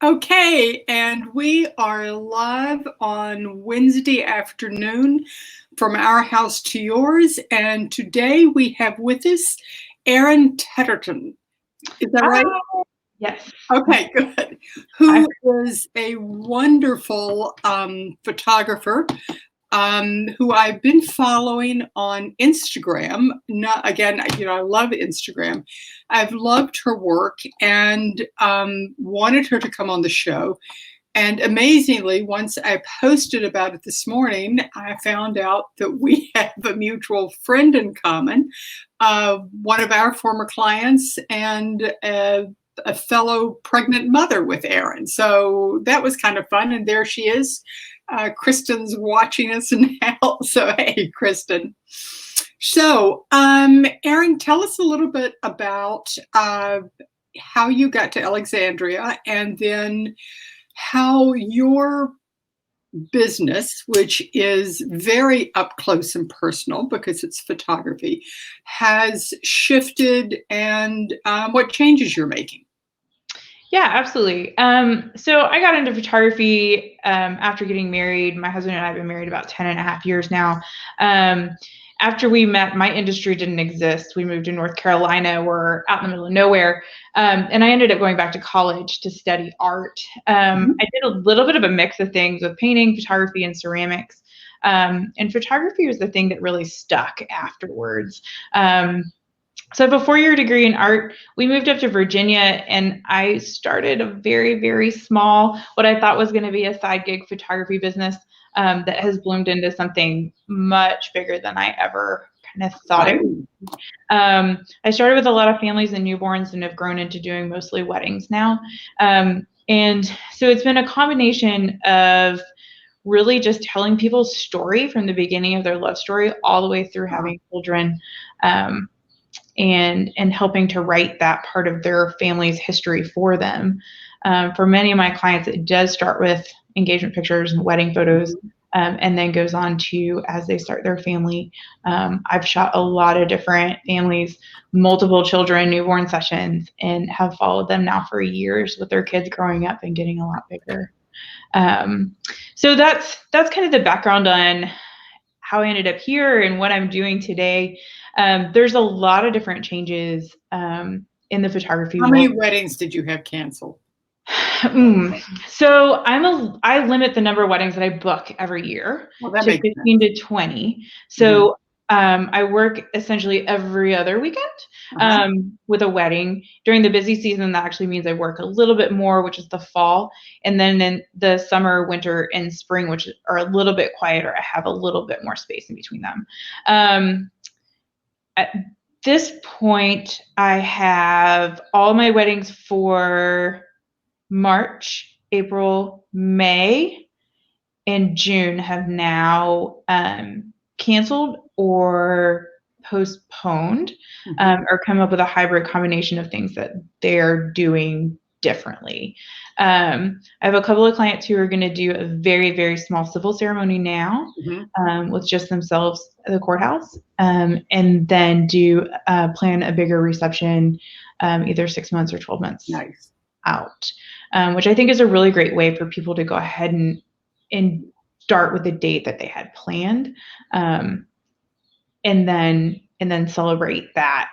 Okay, and we are live on Wednesday afternoon from our house to yours. And today we have with us Erin Tetterton. Is that right? Yes. Okay, good. Who is a wonderful photographer who I've been following on Instagram. Again, I love Instagram. I've loved her work and wanted her to come on the show. And amazingly, once I posted about it this morning, I found out that we have a mutual friend in common, one of our former clients and a fellow pregnant mother with Erin. So that was kind of fun. And there she is. Kristen's watching us now. So, hey, Kristen. So, Erin, tell us a little bit about how you got to Alexandria and then how your business, which is very up close and personal because it's photography, has shifted and what changes you're making. Yeah, absolutely. So I got into photography after getting married. My husband and I have been married about 10 and a half years now. After we met, my industry didn't exist. We moved to North Carolina. We're out in the middle of nowhere. And I ended up going back to college to study art. I did a little bit of a mix of things with painting, photography, and ceramics. And photography was the thing that really stuck afterwards. So I have a 4-year degree in art. We moved up to Virginia and I started a very, very small, what I thought was going to be a side gig photography business that has bloomed into something much bigger than I ever kind of thought it would. I started with a lot of families and newborns and have grown into doing mostly weddings now. And so it's been a combination of really just telling people's story from the beginning of their love story all the way through having children. And helping to write that part of their family's history for them. For many of my clients, it does start with engagement pictures and wedding photos, and then goes on to as they start their family. I've shot a lot of different families, multiple children, newborn sessions, and have followed them now for years with their kids growing up and getting a lot bigger. So that's kind of the background on how I ended up here and what I'm doing today. There's a lot of different changes in the photography world. How many weddings did you have canceled? So I limit the number of weddings that I book every year to 15 to 20. So I work essentially every other weekend with a wedding. During the busy season, that actually means I work a little bit more, which is the fall. And then in the summer, winter, and spring, which are a little bit quieter, I have a little bit more space in between them. At this point, I have all my weddings for March, April, May, and June have now canceled or postponed or come up with a hybrid combination of things that they're doing differently. I have a couple of clients who are going to do a very, very small civil ceremony now with just themselves at the courthouse, and then plan a bigger reception either 6 months or 12 months out, which I think is a really great way for people to go ahead and start with the date that they had planned, and then celebrate that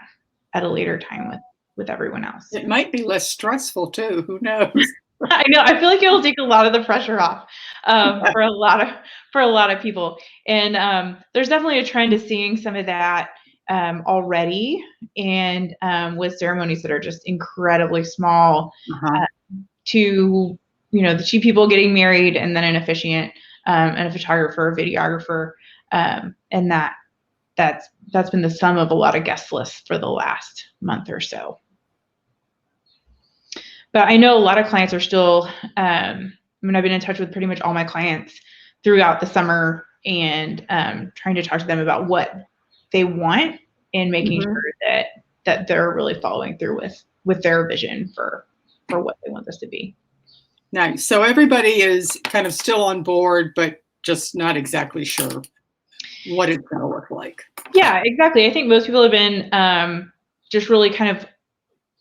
at a later time with everyone else. It might be less stressful too. Who knows? I know. I feel like it will take a lot of the pressure off for a lot of people. And there's definitely a trend to seeing some of that already, and with ceremonies that are just incredibly small, to the 2 people getting married and then an officiant and a photographer, a videographer, and that's been the sum of a lot of guest lists for the last month or so. But I know a lot of clients are still, I've been in touch with pretty much all my clients throughout the summer and trying to talk to them about what they want and making sure that they're really following through with their vision for what they want this to be. Nice. So everybody is kind of still on board, but just not exactly sure what it's going to look like. Yeah, exactly. I think most people have been just really kind of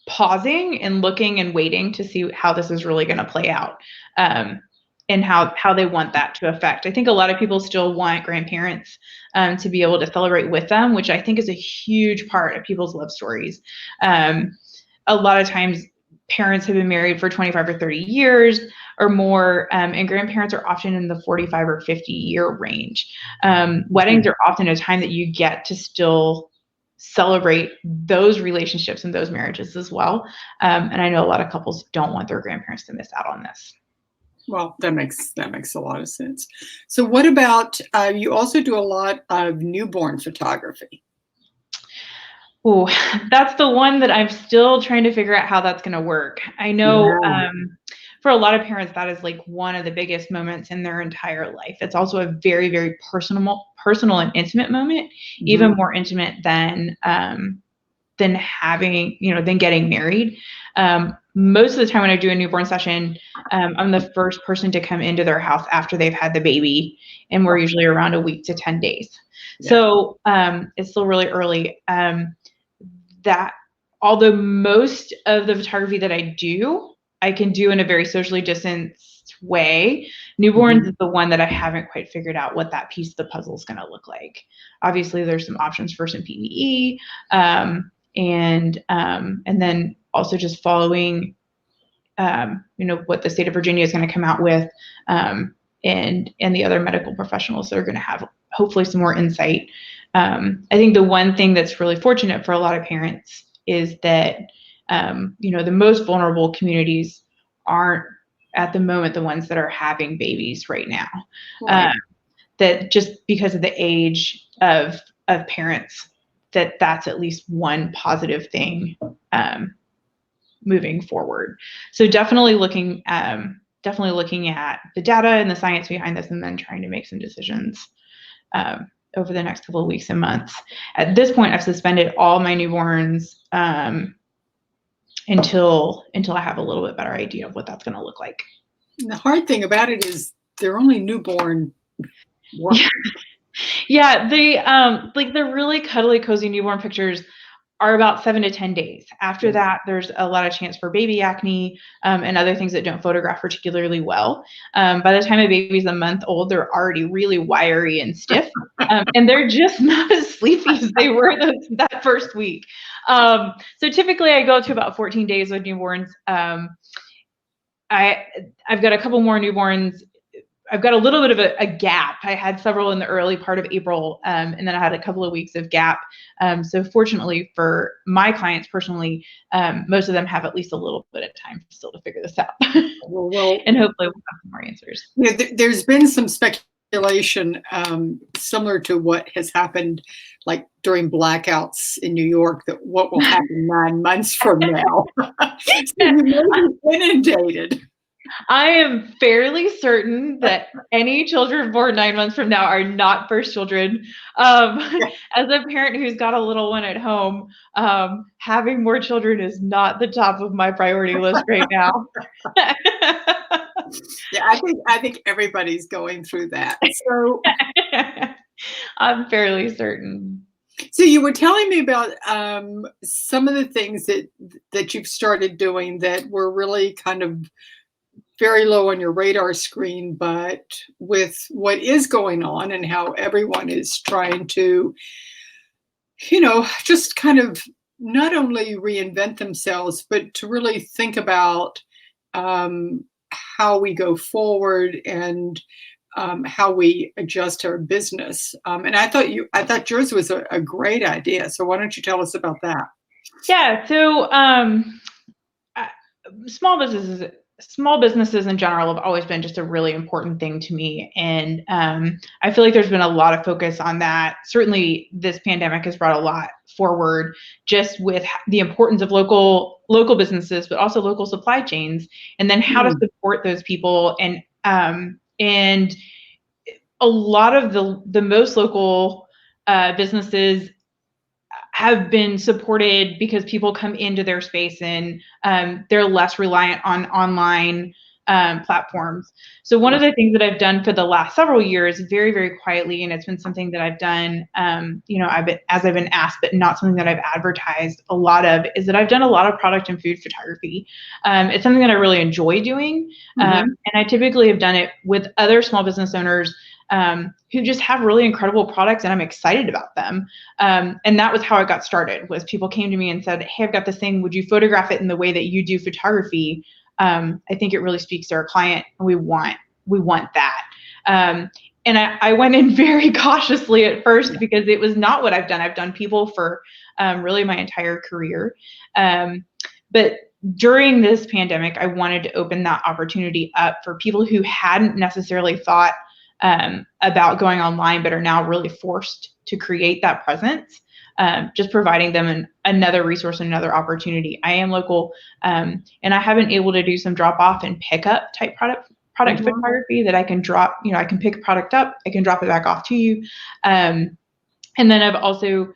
pausing and looking and waiting to see how this is really going to play out, and how they want that to affect. I think a lot of people still want grandparents to be able to celebrate with them, which I think is a huge part of people's love stories. A lot of times parents have been married for 25 or 30 years or more, and grandparents are often in the 45 or 50-year range. Weddings are often a time that you get to still celebrate those relationships and those marriages as well. And I know a lot of couples don't want their grandparents to miss out on this. Well, that makes a lot of sense. So what about, you also do a lot of newborn photography? Oh, that's the one that I'm still trying to figure out how that's going to work. I know, Yeah. for a lot of parents, that is like one of the biggest moments in their entire life. It's also a very, very personal and intimate moment, even Mhm. more intimate than having, than getting married. Most of the time when I do a newborn session, I'm the first person to come into their house after they've had the baby, and we're usually around a week to 10 days. Yeah. So it's still really early. That although most of the photography that I can do in a very socially distanced way, newborns Mhm. is the one that I haven't quite figured out what that piece of the puzzle is going to look like. Obviously, there's some options for some PPE, and then also just following, what the state of Virginia is going to come out with, and the other medical professionals that are going to have hopefully some more insight. I think the one thing that's really fortunate for a lot of parents is that, the most vulnerable communities aren't at the moment the ones that are having babies right now. Right. That just because of the age of parents, that's at least one positive thing, moving forward. So definitely looking at the data and the science behind this, and then trying to make some decisions over the next couple of weeks and months. At this point, I've suspended all my newborns until I have a little bit better idea of what that's going to look like. And the hard thing about it is they're only newborn. Yeah, yeah. The really cuddly, cozy newborn pictures are about 7 to 10 days. After that, there's a lot of chance for baby acne, and other things that don't photograph particularly well. By the time a baby's a month old, they're already really wiry and stiff, and they're just not as sleepy as they were that first week. So typically, I go to about 14 days with newborns. I've got a couple more newborns. I've got a little bit of a gap. I had several in the early part of April, and then I had a couple of weeks of gap. So fortunately for my clients personally, most of them have at least a little bit of time still to figure this out. Well, And hopefully we'll have some more answers. yeah, there's been some speculation, similar to what has happened like during blackouts in New York, that what will happen 9 months from now. So you may be inundated. I am fairly certain that any children born 9 months from now are not first children. Um, as a parent who's got a little one at home, having more children is not the top of my priority list right now. Yeah, I think everybody's going through that. So I'm fairly certain. so you were telling me about some of the things that you've started doing that were really kind of very low on your radar screen, but with what is going on and how everyone is trying to, just kind of not only reinvent themselves, but to really think about um, how we go forward and how we adjust our business. And I thought yours was a great idea. So why don't you tell us about that? Yeah. So, uh, small businesses in general have always been just a really important thing to me, and I feel like there's been a lot of focus on that. Certainly this pandemic has brought a lot forward, just with the importance of local businesses, but also local supply chains, and then how to Hmm. support those people. And a lot of the most local businesses have been supported because people come into their space, and they're less reliant on online platforms. So one of the things that I've done for the last several years, very, very quietly, and it's been something that I've done, as I've been asked, but not something that I've advertised a lot of, is that I've done a lot of product and food photography. It's something that I really enjoy doing. And I typically have done it with other small business owners who just have really incredible products, and I'm excited about them. And that was how I got started, was people came to me and said, hey, I've got this thing. Would you photograph it in the way that you do photography? I think it really speaks to our client, and we want that. And I went in very cautiously at first, because it was not what I've done. I've done people for really my entire career. But during this pandemic, I wanted to open that opportunity up for people who hadn't necessarily thought about going online, but are now really forced to create that presence. Just providing them another resource, another opportunity. I am local, and I have been able to do some drop off and pick up type product photography that I can drop. I can pick a product up, I can drop it back off to you. And then I've also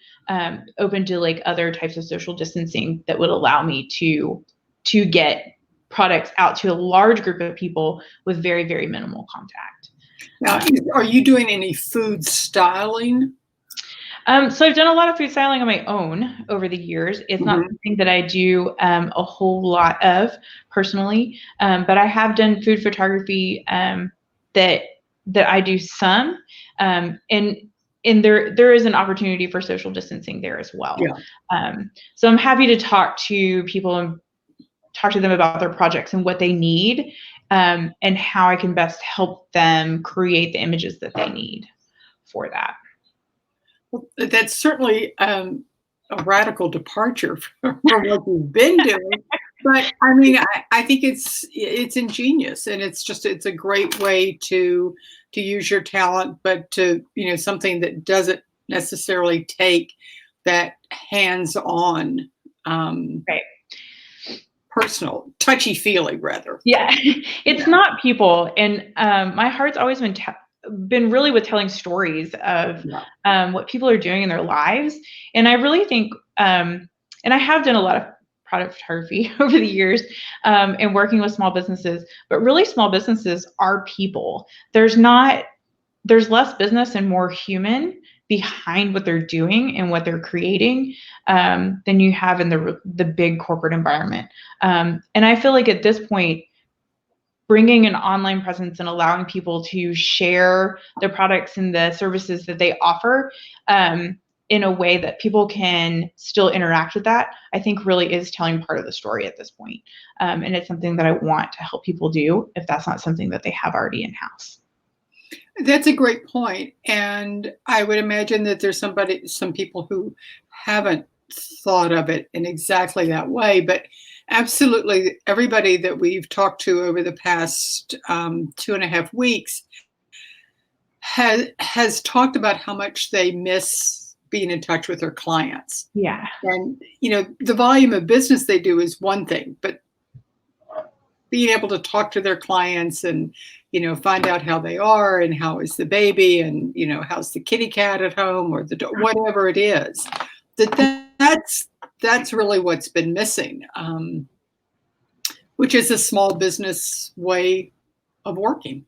opened to like other types of social distancing that would allow me to get products out to a large group of people with very, very minimal contact. Now, are you doing any food styling? So I've done a lot of food styling on my own over the years. It's not something that I do a whole lot of personally, but I have done food photography that I do some, and there is an opportunity for social distancing there as well. Yeah. So I'm happy to talk to people and talk to them about their projects and what they need, and how I can best help them create the images that they need for that. Well, that's certainly a radical departure from what you've been doing. But I mean, I think it's ingenious, and it's a great way to use your talent, but to something that doesn't necessarily take that hands-on, right, personal, touchy-feely rather. Yeah, it's not people, and my heart's always been really with telling stories of what people are doing in their lives. And I really think, and I have done a lot of product photography over the years, and working with small businesses, but really small businesses are people. There's less business and more human behind what they're doing and what they're creating than you have in the big corporate environment. And I feel like at this point, bringing an online presence and allowing people to share the products and the services that they offer in a way that people can still interact with that, I think really is telling part of the story at this point. And it's something that I want to help people do if that's not something that they have already in-house. That's a great point. And I would imagine that there's some people who haven't thought of it in exactly that way, but absolutely everybody that we've talked to over the past 2.5 weeks has talked about how much they miss being in touch with their clients. Yeah. And, the volume of business they do is one thing, but being able to talk to their clients and, find out how they are and how is the baby and, how's the kitty cat at home or whatever it is, that's really what's been missing, which is a small business way of working.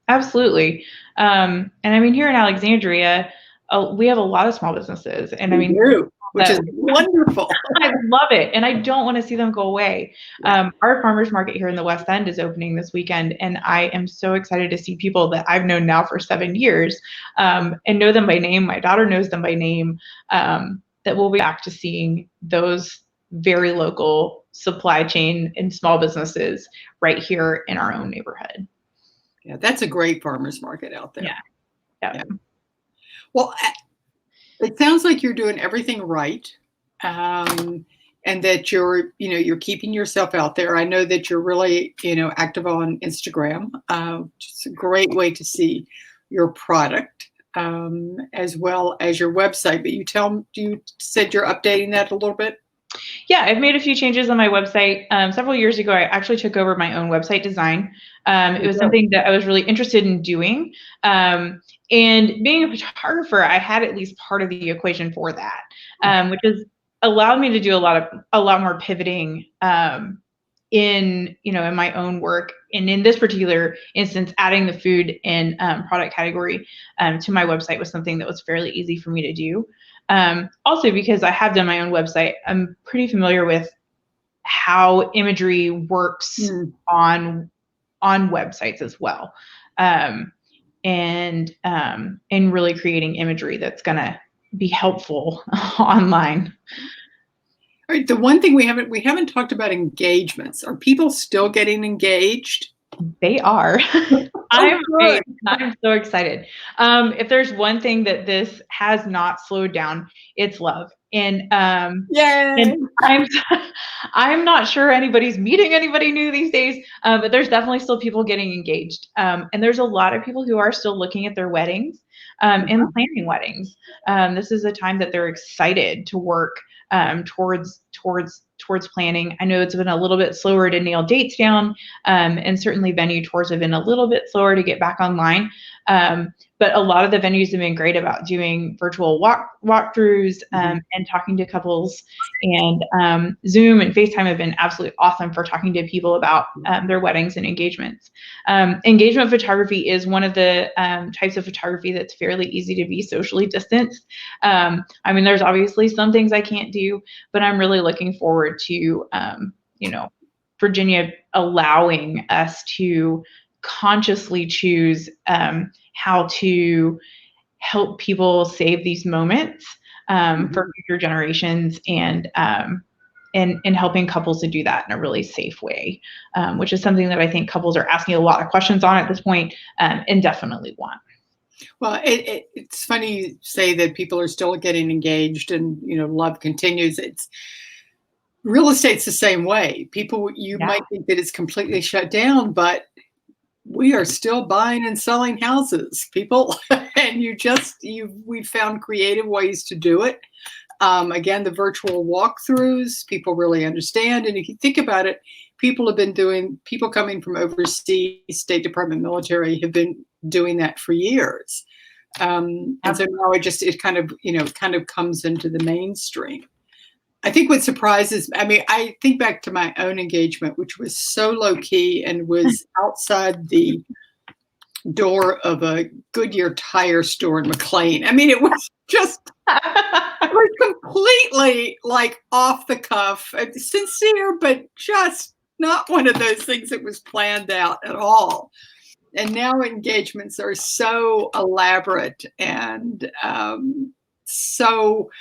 Absolutely. And I mean, here in Alexandria, we have a lot of small businesses, and I mean, which is wonderful. I love it, and I don't want to see them go away. Our farmers market here in the West End is opening this weekend, and I am so excited to see people that I've known now for 7 years, and know them by name. My daughter knows them by name. That we'll be back to seeing those very local supply chain and small businesses right here in our own neighborhood. Yeah, that's a great farmers market out there. Yeah. Well, it sounds like you're doing everything right, and that you're keeping yourself out there. I know that you're really, active on Instagram. It's a great way to see your product, as well as your website. But you said you're updating that a little bit? Yeah, I've made a few changes on my website. Several years ago, I actually took over my own website design. It was something that I was really interested in doing. And being a photographer, I had at least part of the equation for that, which has allowed me to do a lot more pivoting in my own work, and in this particular instance, adding the food and product category to my website was something that was fairly easy for me to do. Also, because I have done my own website, I'm pretty familiar with how imagery works on websites as well, and really creating imagery that's going to be helpful online. All right, the one thing we haven't talked about engagements. Are people still getting engaged? They are. I'm so excited. If there's one thing that this has not slowed down, it's love. And Yay! and I'm not sure anybody's meeting anybody new these days, but there's definitely still people getting engaged. And there's a lot of people who are still looking at their weddings and planning weddings. This is a time that they're excited to work towards planning. I know it's been a little bit slower to nail dates down, and certainly venue tours have been a little bit slower to get back online. But a lot of the venues have been great about doing virtual walkthroughs and talking to couples. And Zoom and FaceTime have been absolutely awesome for talking to people about their weddings and engagements. Engagement photography is one of the types of photography that's fairly easy to be socially distanced. I mean, there's obviously some things I can't do, but I'm really looking forward to, Virginia allowing us to consciously choose how to help people save these moments for future generations, and helping couples to do that in a really safe way, which is something that I think couples are asking a lot of questions on at this point, and definitely want. Well, it's funny you say that people are still getting engaged and, love continues. Real estate's the same way. People, you might think that it's completely shut down, but we are still buying and selling houses, people. And we found creative ways to do it. Again, the virtual walkthroughs, people really understand. And if you think about it, people coming from overseas, State Department, military, have been doing that for years. And so now it kind of comes into the mainstream. I think what surprises, I think back to my own engagement, which was so low key and was outside the door of a Goodyear tire store in McLean. It was just, it was completely like off the cuff, sincere, but just not one of those things that was planned out at all. And now engagements are so elaborate, and so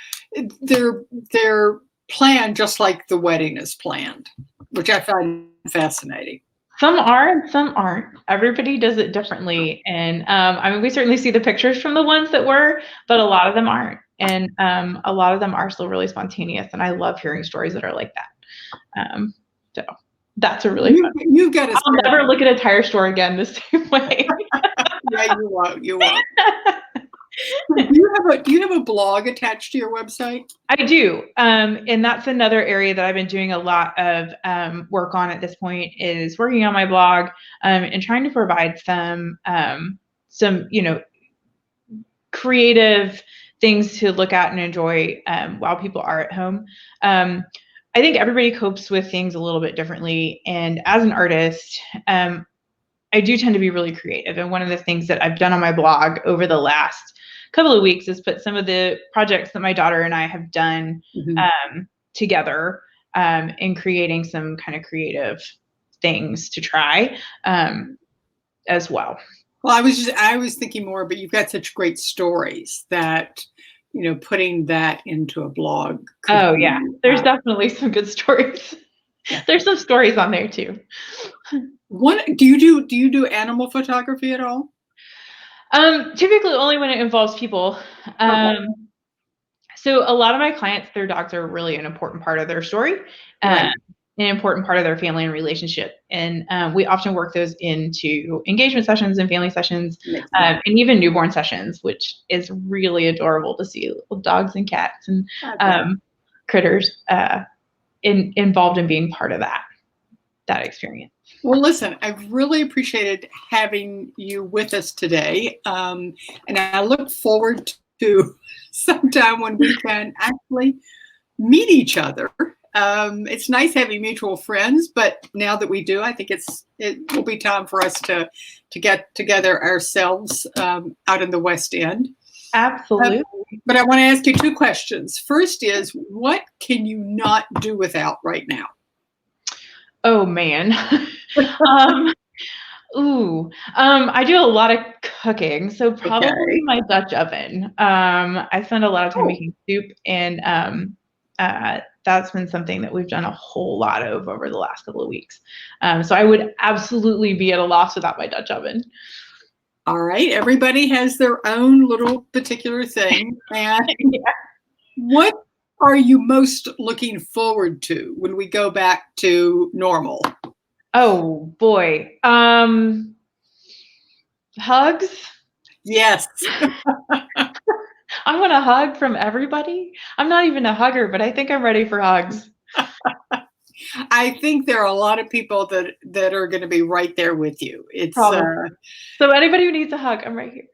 they're planned just like the wedding is planned, which I find fascinating. Some are and some aren't. Everybody does it differently. And we certainly see the pictures from the ones that were, but a lot of them aren't. And a lot of them are still really spontaneous. And I love hearing stories that are like that. So that's a really fun. You've got I'll never look at a tire store again the same way. Yeah, you won't. Do you have a blog attached to your website? I do. And that's another area that I've been doing a lot of work on at this point, is working on my blog and trying to provide some creative things to look at and enjoy while people are at home. I think everybody copes with things a little bit differently. And as an artist, I do tend to be really creative. And one of the things that I've done on my blog over the last couple of weeks is put some of the projects that my daughter and I have done together in creating some kind of creative things to try as well. Well, I was thinking more, but you've got such great stories that, putting that into a blog. Oh yeah, there's definitely some good stories. There's some stories on there too. Do you do animal photography at all? Typically only when it involves people. So a lot of my clients, their dogs are really an important part of their story, an important part of their family and relationship. And we often work those into engagement sessions and family sessions, and even newborn sessions, which is really adorable to see little dogs and cats and critters involved in being part of that experience. Well, listen, I've really appreciated having you with us today. And I look forward to sometime when we can actually meet each other It's nice having mutual friends, but now that we do, I think it will be time for us to get together ourselves out in the West End. Absolutely. But I want to ask you two questions. First is, what can you not do without right now? Oh man. I do a lot of cooking, so probably Okay. my Dutch oven. I spend a lot of time making soup, and that's been something that we've done a whole lot of over the last couple of weeks. So I would absolutely be at a loss without my Dutch oven. All right. Everybody has their own little particular thing. And Yeah. what are you most looking forward to when we go back to normal? Oh boy. Hugs. Yes. I want a hug from everybody. I'm not even a hugger, but I think I'm ready for hugs. I think there are a lot of people that are going to be right there with you. It's So anybody who needs a hug, I'm right here.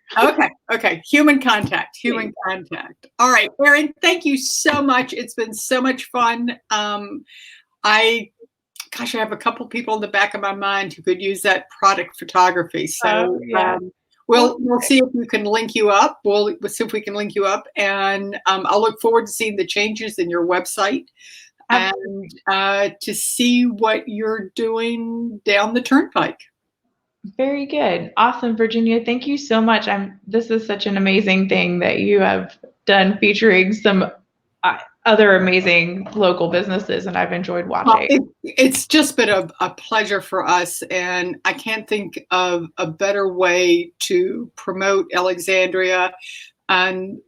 Okay. Human contact. All right, Erin, thank you so much. It's been so much fun. I have a couple people in the back of my mind who could use that product photography. So Yeah. we'll see if we can link you up. We'll see if we can link you up, and I'll look forward to seeing the changes in your website. Absolutely. And to see what you're doing down the turnpike. Very good. Awesome, Virginia. Thank you so much. This is such an amazing thing that you have done, featuring some other amazing local businesses, and I've enjoyed watching. It's just been a pleasure for us, and I can't think of a better way to promote Alexandria and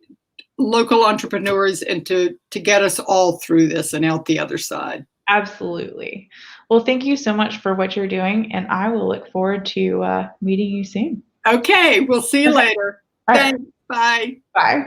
local entrepreneurs, and to get us all through this and out the other side. Absolutely. Well, thank you so much for what you're doing, and I will look forward to meeting you soon. Okay, we'll see you later. All right. Thanks. Bye. Bye.